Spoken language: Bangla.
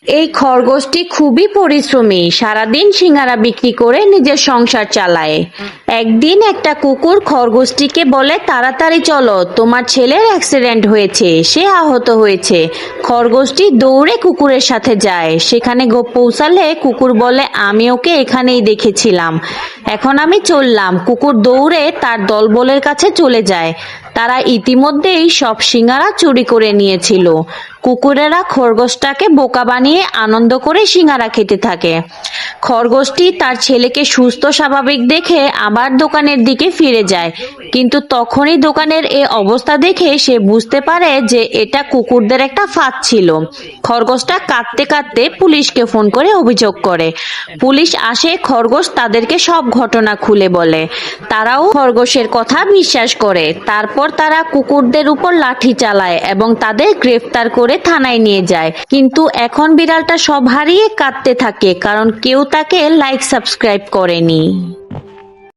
এই খরগোশটি খুবই পরিশ্রমী, সারাদিন সিঙ্গারা বিক্রি করে নিজের সংসার চালায়। একদিন একটা কুকুর খরগোশটিকে বলে, তাড়াতাড়ি চলো, তোমার ছেলের অ্যাক্সিডেন্ট হয়েছে, সে আহত হয়েছে। খরগোশটি দৌড়ে কুকুরের সাথে যায়। সেখানে পৌঁছালে কুকুর বলে, আমি ওকে এখানেই দেখেছিলাম, এখন আমি চললাম। কুকুর দৌড়ে তার দলবলের কাছে চলে যায়। তারা ইতিমধ্যেই সব সিঙ্গারা চুরি করে নিয়েছিল। কুকুরেরা খরগোশটাকে বোকা বানিয়ে আনন্দ করে সিঙ্গারা খেতে থাকে। খরগোশটি তার ছেলেকে সুস্থ স্বাভাবিক দেখে আবার দোকানের দিকে ফিরে যায়, কিন্তু তখনই দোকানের এই অবস্থা দেখে সে বুঝতে পারে যে এটা কুকুরদের একটা ফাঁদ ছিল। খরগোশটা কাঁদতে কাঁদতে পুলিশকে ফোন করে অভিযোগ করে। পুলিশ আসে, খরগোশ তাদেরকে সব ঘটনা খুলে বলে। তারাও খরগোশের কথা বিশ্বাস করে। তারপর তারা কুকুরদের উপর লাঠি চালায় এবং তাদের গ্রেফতার করে থানায় নিয়ে যায়। কিন্তু এখন বিড়ালটা সব হারিয়ে কাঁদতে থাকে, কারণ কেউ তাকে লাইক সাবস্ক্রাইব করেনি।